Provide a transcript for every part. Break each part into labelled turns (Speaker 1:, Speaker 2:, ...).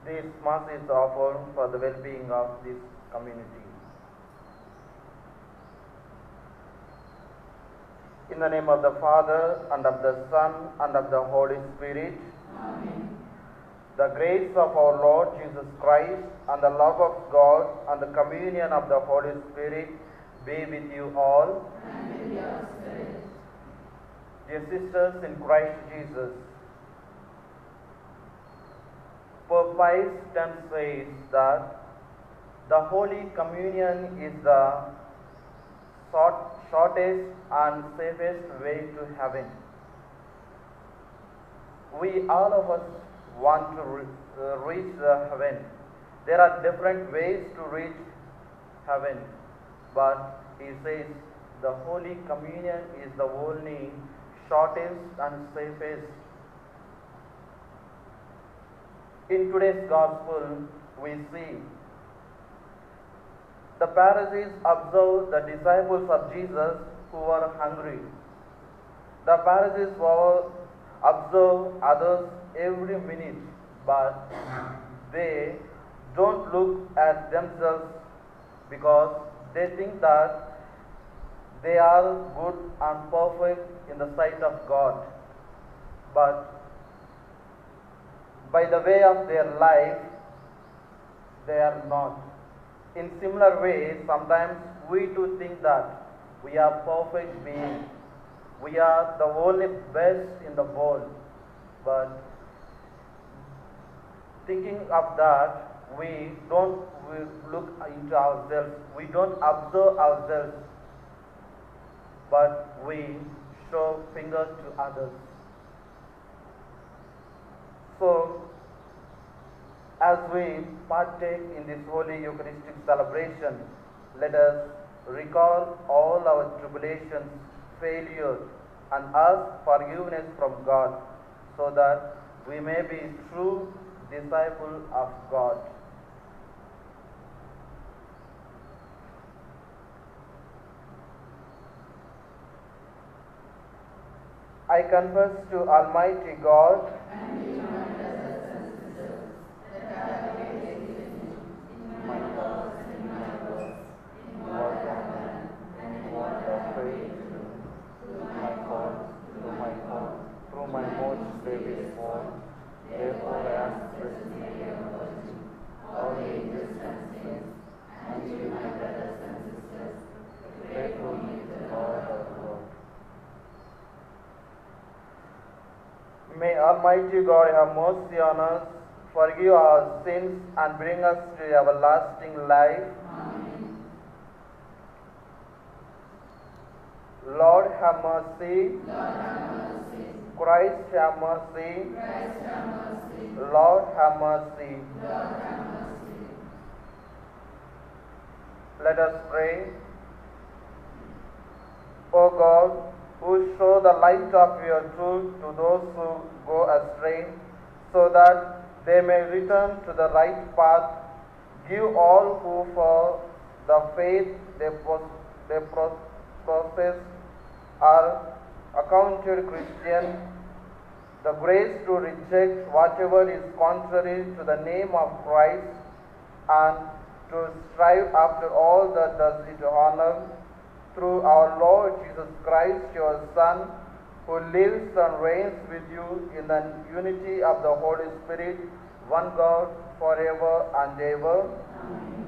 Speaker 1: This Mass is offered for the well-being of this community. In the name of the Father, and of the Son, and of the Holy Spirit.
Speaker 2: Amen.
Speaker 1: The grace of our Lord Jesus Christ, and the love of God, and the communion of the Holy Spirit be with you all.
Speaker 2: And with your spirit.
Speaker 1: Dear sisters in Christ Jesus, Pope Pius X says that the Holy Communion is the shortest and safest way to heaven. We all of us want to reach the heaven. There are different ways to reach heaven, but he says the Holy Communion is the only shortest and safest. In today's Gospel, we see the Pharisees observed the disciples of Jesus who were hungry. The Pharisees observe others every minute, but they don't look at themselves because they think that they are good and perfect in the sight of God. But by the way of their life, they are not. In similar way, sometimes we too think that we are perfect beings. We are the only best in the world. But thinking of that, we don't look into ourselves. We don't observe ourselves, but we show fingers to others. So, as we partake in this holy Eucharistic celebration, let us recall all our tribulations, failures, and ask forgiveness from God, so that we may be true disciples of God. I confess to Almighty God
Speaker 2: And to my brothers and sisters that I have failed in my thoughts and in my words, in what I have done and in what I have failed to do, through my fault,
Speaker 1: through my most grievous fault.
Speaker 2: Therefore I ask Blessed Mary, our Virgin, all the angels and saints, and you, my brothers and sisters, to pray for me to the Lord our God.
Speaker 1: May Almighty God have mercy on us, forgive our sins, and bring us to everlasting life.
Speaker 2: Amen.
Speaker 1: Lord have mercy.
Speaker 2: Lord have mercy.
Speaker 1: Christ have mercy.
Speaker 2: Christ have mercy.
Speaker 1: Lord have mercy.
Speaker 2: Lord have mercy.
Speaker 1: Let us pray. O God, who show the light of your truth to those who go astray, so that they may return to the right path, give all who for the faith they profess are accounted Christian the grace to reject whatever is contrary to the name of Christ, and to strive after all that does it honor, through our Lord Jesus Christ, your Son, who lives and reigns with you in the unity of the Holy Spirit, one God, forever and ever.
Speaker 2: Amen.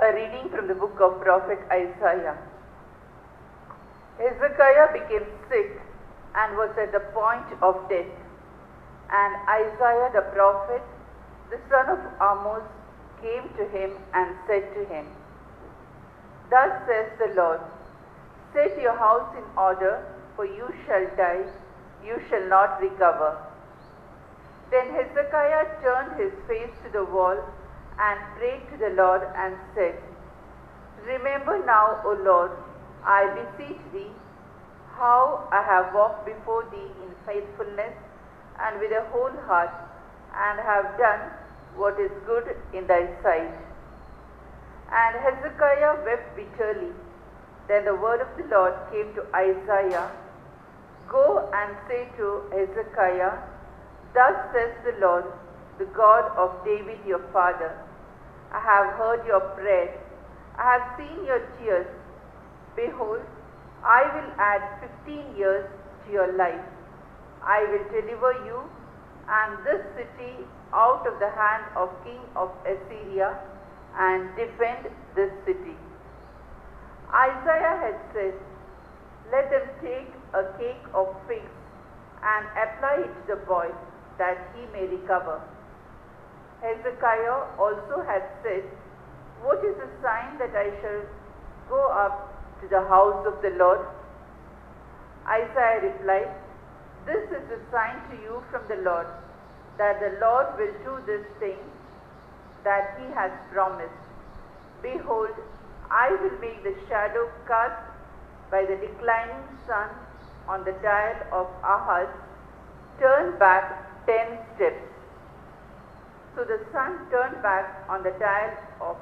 Speaker 3: A reading from the book of Prophet Isaiah. Hezekiah became sick and was at the point of death. And Isaiah the prophet, the son of Amos, came to him and said to him, Thus says the Lord, set your house in order, for you shall die, you shall not recover. Then Hezekiah turned his face to the wall and prayed to the Lord and said, Remember now, O Lord, I beseech thee, how I have walked before thee in faithfulness and with a whole heart, and have done what is good in thy sight. And Hezekiah wept bitterly. Then the word of the Lord came to Isaiah, Go and say to Hezekiah, Thus says the Lord, the God of David your father, I have heard your prayer, I have seen your tears. Behold, I will add 15 years to your life. I will deliver you and this city out of the hand of king of Assyria and defend this city. Isaiah had said, Let them take a cake of figs and apply it to the boy, that he may recover. Hezekiah also had said, What is the sign that I shall go up to the house of the Lord? Isaiah replied, This is the sign to you from the Lord, that the Lord will do this thing that he has promised. Behold, I will make the shadow cast by the declining sun on the dial of Ahaz turn back 10 steps. So the sun turned back on the dial of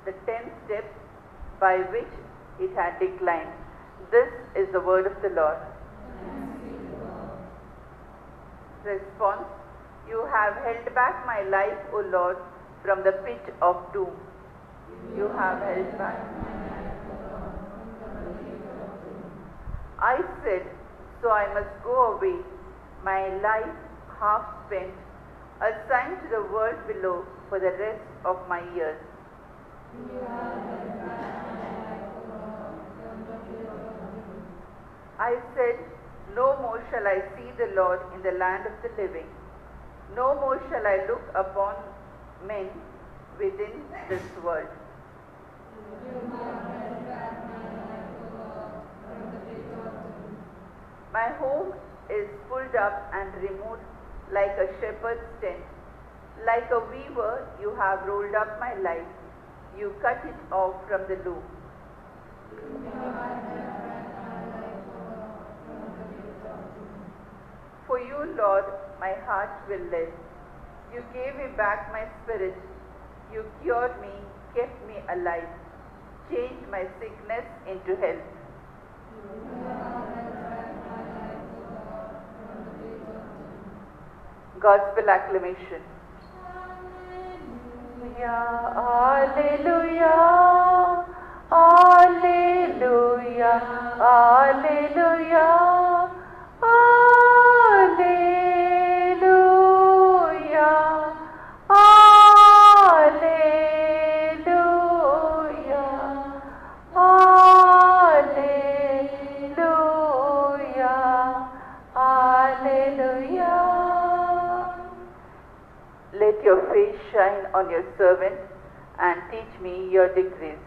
Speaker 3: the 10 steps by which it had declined. This is the word of the Lord. Response: You have held back my life, O Lord, from the pit of doom. You have held back my life, O Lord, from the pit of doom. I said, So I must go away, my life half spent, a sign to the world below for the rest of my years. You have held back my life, O Lord, from the pit of doom. I said, No more shall I see the Lord in the land of the living. No more shall I look upon men within this world. My home is pulled up and removed like a shepherd's tent. Like a weaver, you have rolled up my life. You cut it off from the loom. For you, Lord, my heart will live. You gave me back my spirit. You cured me, kept me alive, changed my sickness into health. Gospel acclamation. Alleluia, alleluia, alleluia, alleluia, alleluia, alleluia, alleluia. Let your face shine on your servant and teach me your decrees.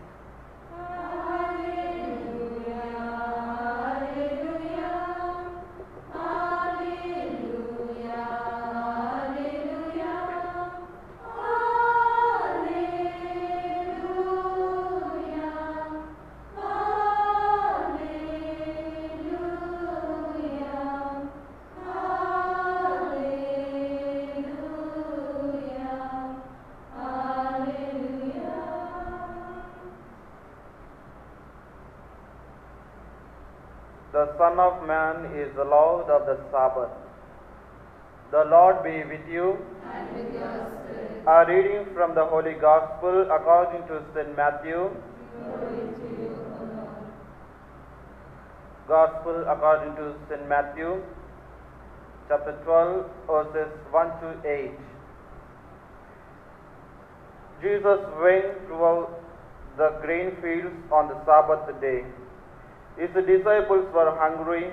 Speaker 1: The Son of Man is the Lord of the Sabbath. The Lord be with you.
Speaker 2: And with your spirit.
Speaker 1: A reading from the Holy Gospel according to St. Matthew.
Speaker 2: Glory to you, O Lord.
Speaker 1: Gospel according to St. Matthew, chapter 12, verses 1 to 8. Jesus went throughout the grain fields on the Sabbath day. His disciples were hungry,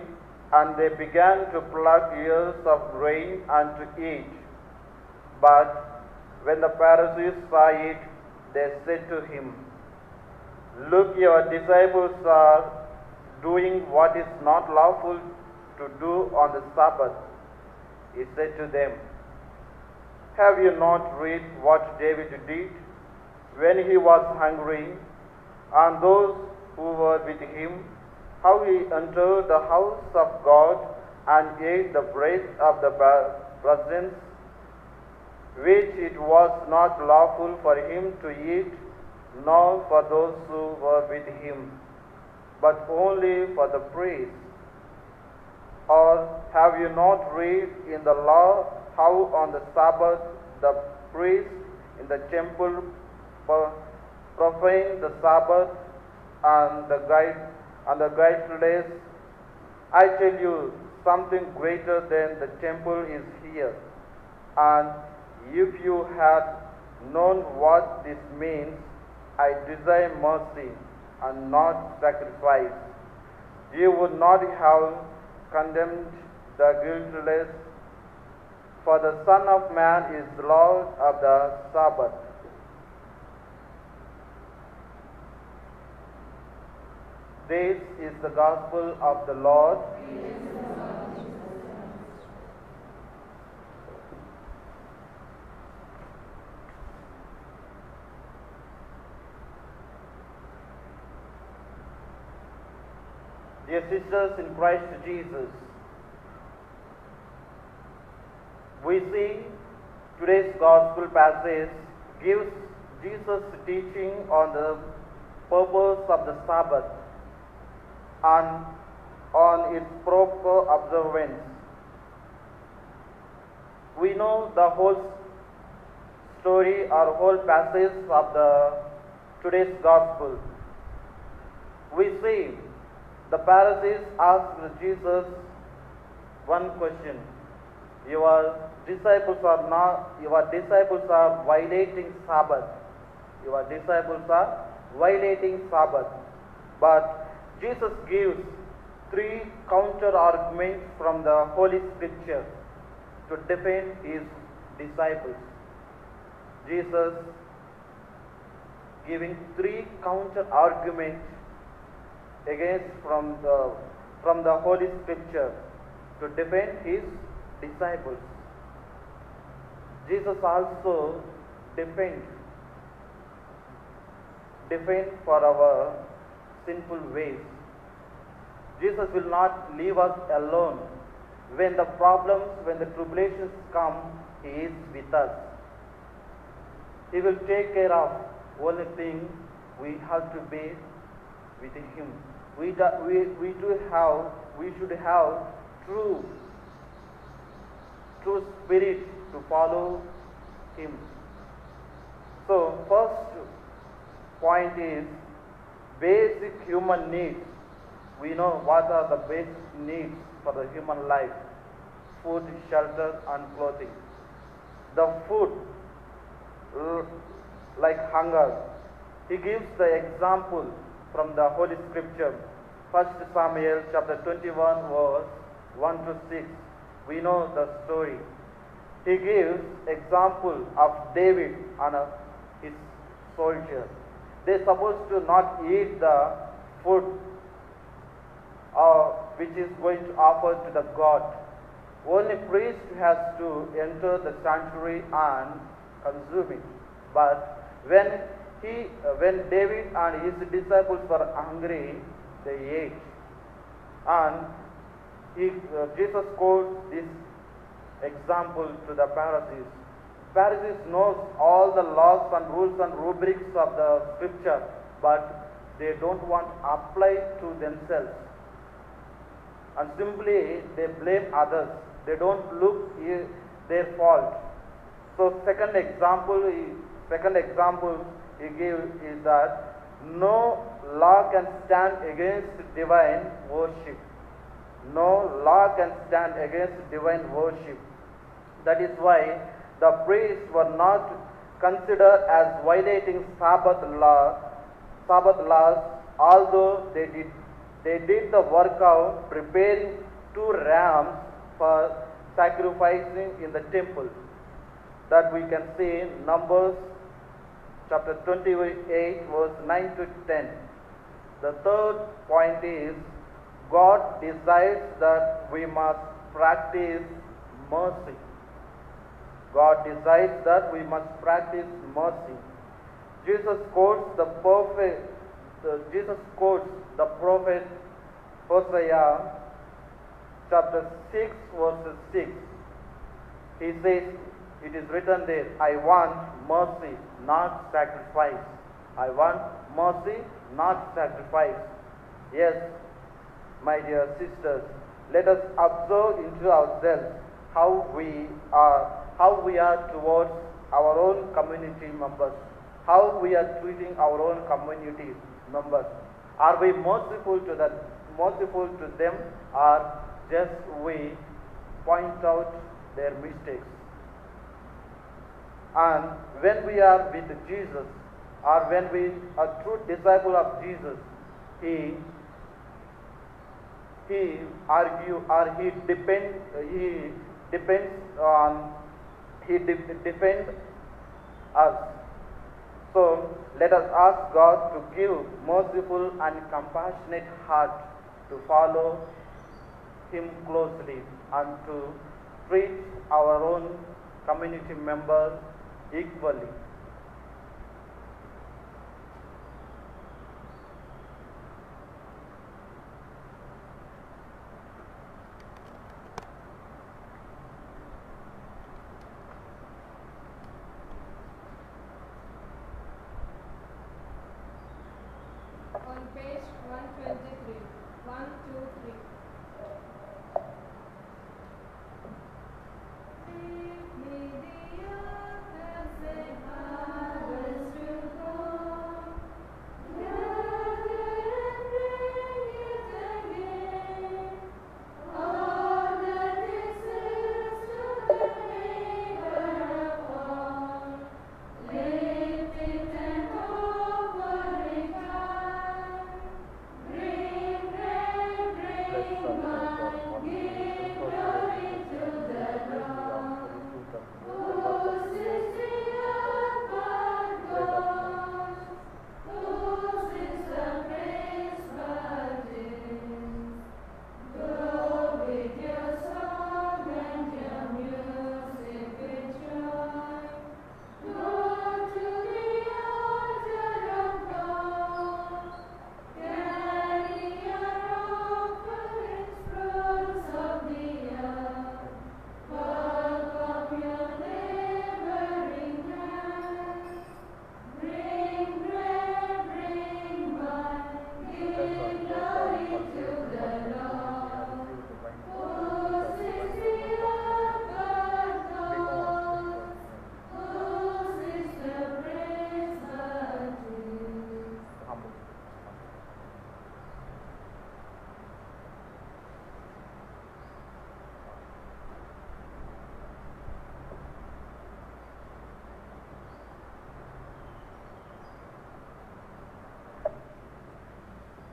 Speaker 1: and they began to pluck ears of grain and to eat. But when the Pharisees saw it, they said to him, Look, your disciples are doing what is not lawful to do on the Sabbath. He said to them, Have you not read what David did when he was hungry, and those who were with him, how he entered the house of God and ate the bread of the presence, which it was not lawful for him to eat, nor for those who were with him, but only for the priests. Or have you not read in the law how on the Sabbath the priests in the temple profane the Sabbath and the guiltless? I tell you, something greater than the temple is here. And if you had known what this means, I desire mercy and not sacrifice, you would not have condemned the guiltless, for the Son of Man is Lord of the Sabbath. This is the gospel of the Lord. Dear sisters in Christ Jesus, we see today's gospel passage gives Jesus' teaching on the purpose of the Sabbath and on its proper observance. We know the whole story or whole passage of today's gospel. We see the Pharisees asked Jesus one question. Your disciples are violating Sabbath. Your disciples are violating Sabbath. But Jesus gives 3 counter arguments from the Holy Scripture to defend his disciples. Jesus giving 3 counter arguments against from the Holy Scripture to defend his disciples. Jesus also defend for our sinful ways. Jesus will not leave us alone. When the problems, when the tribulations come, he is with us. He will take care of. Only thing we have to be with him. We should have true spirit to follow him. So first point is basic human needs. We know what are the basic needs for the human life: food, shelter, and clothing. The food, like hunger, he gives the example from the Holy Scripture. 1 Samuel chapter 21 verse 1 to 6. We know the story. He gives example of David and his soldiers. They are supposed to not eat the food which is going to offer to the God. Only priest has to enter the sanctuary and consume it. But when David and his disciples were hungry, they ate. And Jesus quotes this example to the Pharisees. Pharisees knows all the laws and rules and rubrics of the Scripture, but they don't want to apply to themselves. And simply they blame others. They don't look their fault. So second example he gives is that no law can stand against divine worship. No law can stand against divine worship. That is why the priests were not considered as violating Sabbath laws, although they did the work of preparing 2 rams for sacrificing in the temple. That we can see in Numbers chapter 28 verse 9 to 10. The third point is God desires that we must practice mercy. God desires that we must practice mercy. Jesus quotes the prophet Hosea chapter 6 verse 6. He says, it is written there, I want mercy, not sacrifice. I want mercy, not sacrifice. Yes, my dear sisters, let us observe into ourselves how we are towards our own community members, how we are treating our own community members. Are we merciful to them, or just we point out their mistakes? And when we are with Jesus, or when we are true disciple of Jesus, he defends us. So let us ask God to give merciful and compassionate heart to follow Him closely and to treat our own community members equally.
Speaker 2: On page 123, 1, 2, 3.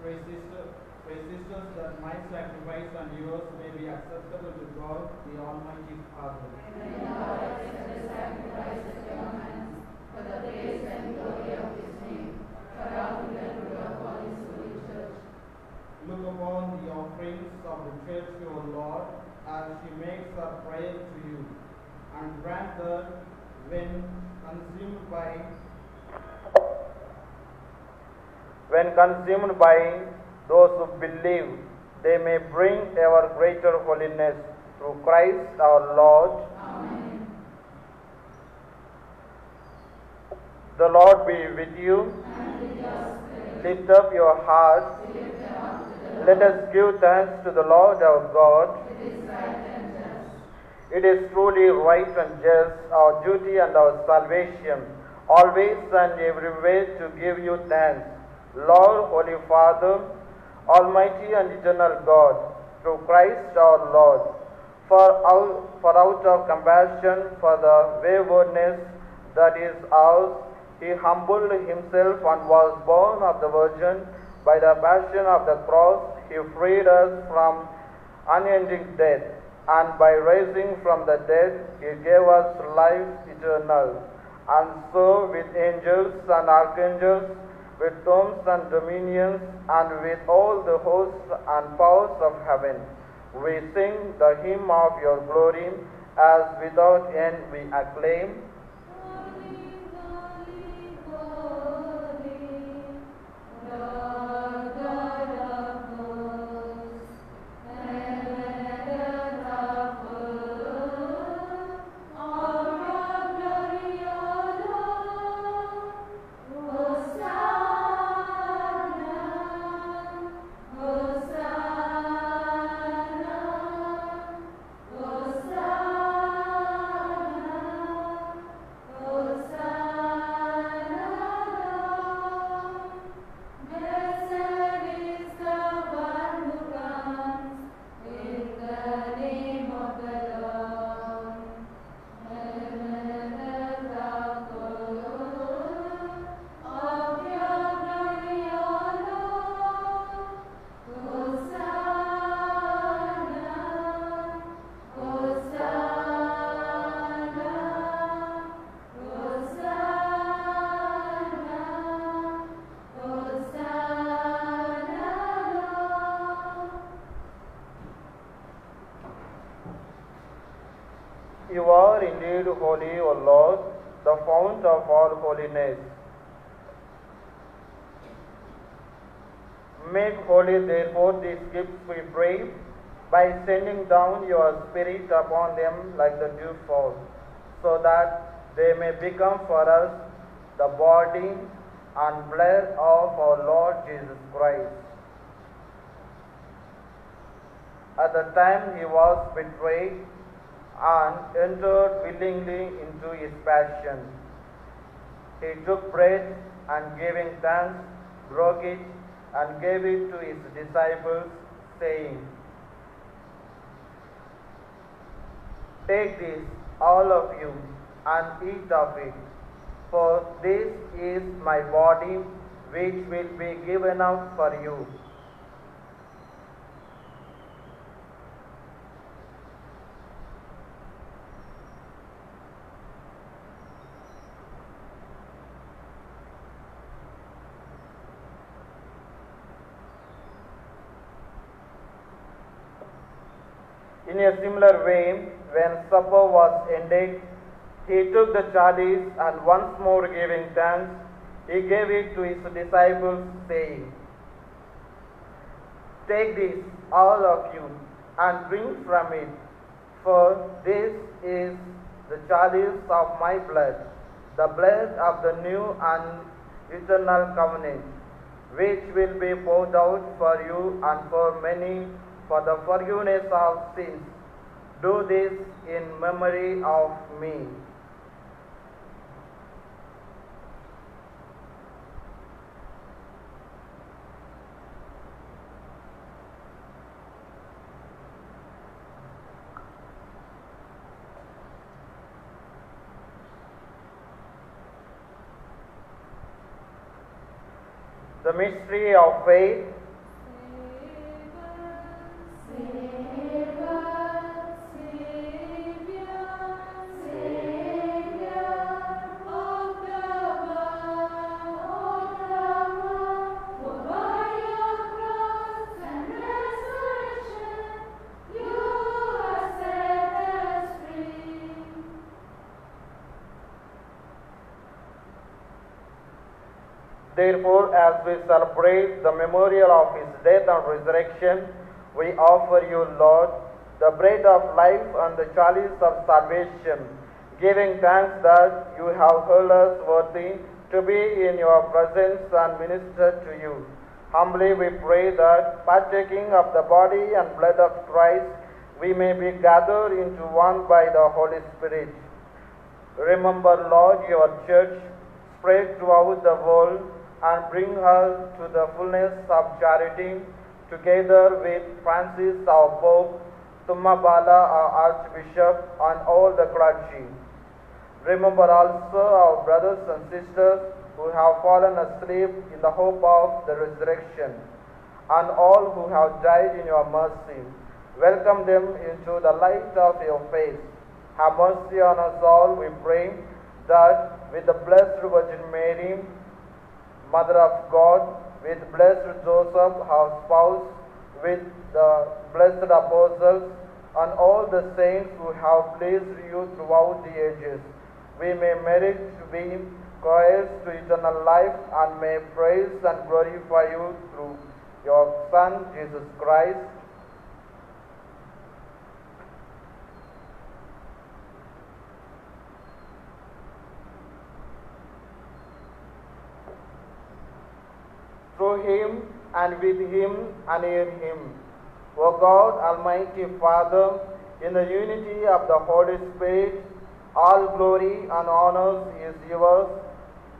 Speaker 4: Pray, sisters, that my sacrifice and yours may be acceptable to God, the Almighty Father.
Speaker 5: May the Lord accept the sacrifice at your hands, for the praise and glory of His name, for our good and good of all His holy church.
Speaker 4: Look upon the offerings of the church, O Lord, as she makes her prayer to you, and grant that when consumed
Speaker 1: by those who believe, they may bring ever greater holiness through Christ our Lord.
Speaker 5: Amen.
Speaker 1: The Lord be with you.
Speaker 5: And with your spirit,
Speaker 1: Lift up your hearts.
Speaker 5: we lift them up to the Lord.
Speaker 1: Let us give thanks to the Lord our God.
Speaker 5: It is right and just.
Speaker 1: It is truly right and just, our duty and our salvation, always and everywhere to give you thanks, Lord, Holy Father, Almighty and eternal God, through Christ our Lord. For out of compassion for the waywardness that is ours, He humbled Himself and was born of the Virgin. By the passion of the cross, He freed us from unending death, and by rising from the dead, He gave us life eternal. And so, with angels and archangels, with thrones and dominions, and with all the hosts and powers of heaven, we sing the hymn of your glory, as without end we acclaim.
Speaker 2: Holy, holy, holy, Lord God of hosts, heaven and earth are full of your glory, O Lord. Hosanna.
Speaker 1: are indeed holy, O Lord, the fount of all holiness. Make holy, therefore, these gifts, we pray, by sending down your Spirit upon them like the dewfall, so that they may become for us the body and blood of our Lord Jesus Christ. At the time he was betrayed and entered willingly into his passion, he took bread and giving thanks, broke it and gave it to his disciples, saying, "Take this, all of you, and eat of it, for this is my body, which will be given out for you." In a similar way, when supper was ended, he took the chalice and once more giving thanks, he gave it to his disciples, saying, "Take this, all of you, and drink from it, for this is the chalice of my blood, the blood of the new and eternal covenant, which will be poured out for you and for many for the forgiveness of sins. Do this in memory of me." The mystery of faith. Therefore, as we celebrate the memorial of his death and resurrection, we offer you, Lord, the bread of life and the chalice of salvation, giving thanks that you have held us worthy to be in your presence and minister to you. Humbly we pray that, partaking of the body and blood of Christ, we may be gathered into one by the Holy Spirit. Remember, Lord, your church spread throughout the world, and bring her to the fullness of charity, together with Francis our Pope, Tumabala our Archbishop, and all the clergy. Remember also our brothers and sisters who have fallen asleep in the hope of the resurrection, and all who have died in your mercy. Welcome them into the light of your face. Have mercy on us all, we pray, that with the Blessed Virgin Mary, Mother of God, with blessed Joseph, our spouse, with the blessed apostles, and all the saints who have pleased you throughout the ages, we may merit to be heirs to eternal life, and may praise and glorify you through your Son, Jesus Christ. Through him, and with him, and in him, O God, Almighty Father, in the unity of the Holy Spirit, all glory and honor is yours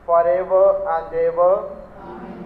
Speaker 1: forever and ever.
Speaker 5: Amen.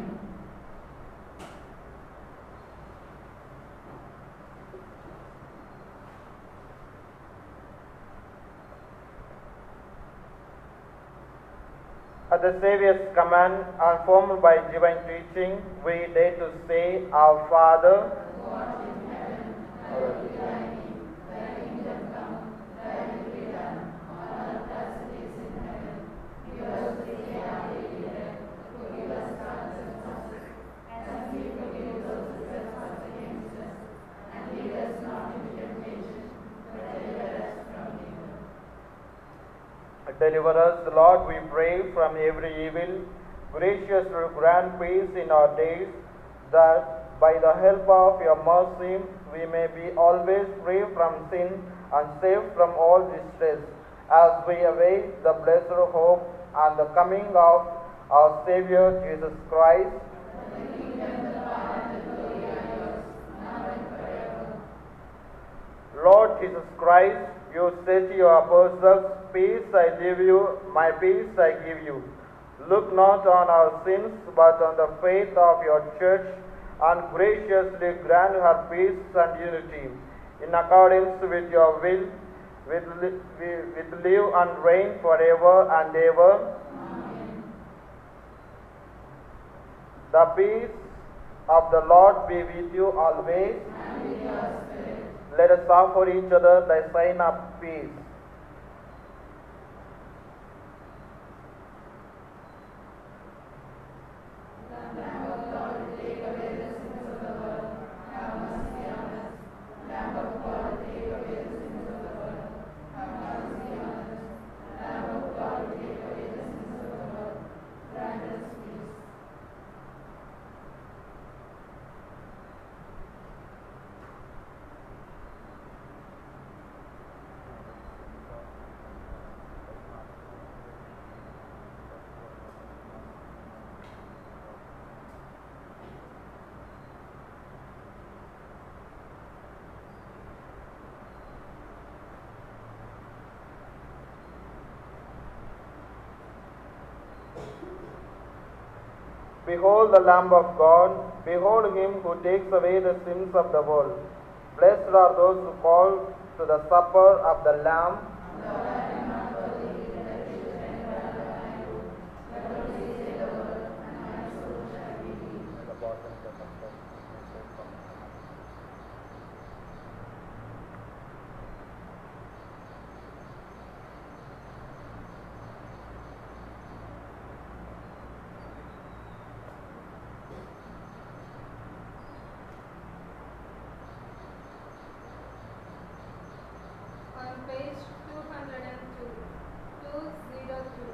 Speaker 1: At the Saviour's command, and formed by divine teaching, we dare to say, Our Father,
Speaker 5: who art in heaven, hallowed be thy name. Thy kingdom come, thy will be done, on earth as it is in heaven. Give us this day our daily bread. Forgive us our trespasses, as we forgive those who trespass against us. And lead us not into temptation, but deliver us from evil.
Speaker 1: Deliver us, Lord, we pray, from every evil. Graciously grant peace in our days, that by the help of your mercy we may be always free from sin and safe from all distress, as we await the blessed hope and the coming of our Savior Jesus Christ. Lord Jesus Christ, you said to your apostles, "Peace I leave you, my peace I give you." Look not on our sins, but on the faith of your church, and graciously grant her peace and unity, in accordance with your will, with live and reign forever and ever. Amen. The peace of the Lord be with you always.
Speaker 2: And with your spirit.
Speaker 1: Let us offer each other the sign of peace. Behold the Lamb of God, behold him who takes away the sins of the world. Blessed are those who call to the supper of the Lamb.
Speaker 2: Lord, I am not worthy that you should enter under my roof, but only say the word, and my soul shall be healed.
Speaker 5: On page 202, 202.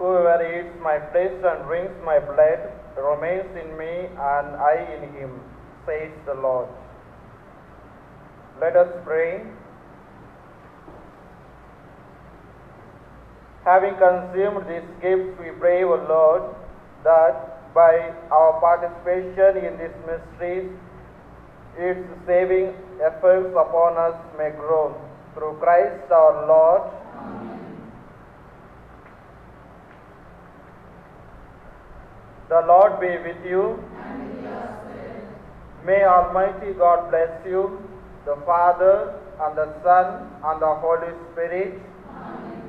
Speaker 1: Whoever eats my flesh and drinks my blood remains in me, and I in him, says the Lord. Let us pray. Having consumed these gifts, we pray, O Lord, that by our participation in these mysteries, its saving effects upon us may grow. Through Christ our Lord.
Speaker 2: Amen.
Speaker 1: The Lord be with you.
Speaker 2: And with your spirit.
Speaker 1: May Almighty God bless you, the Father, and the Son, and the Holy Spirit.
Speaker 2: Amen.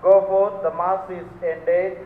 Speaker 1: Go forth, the Mass is ended.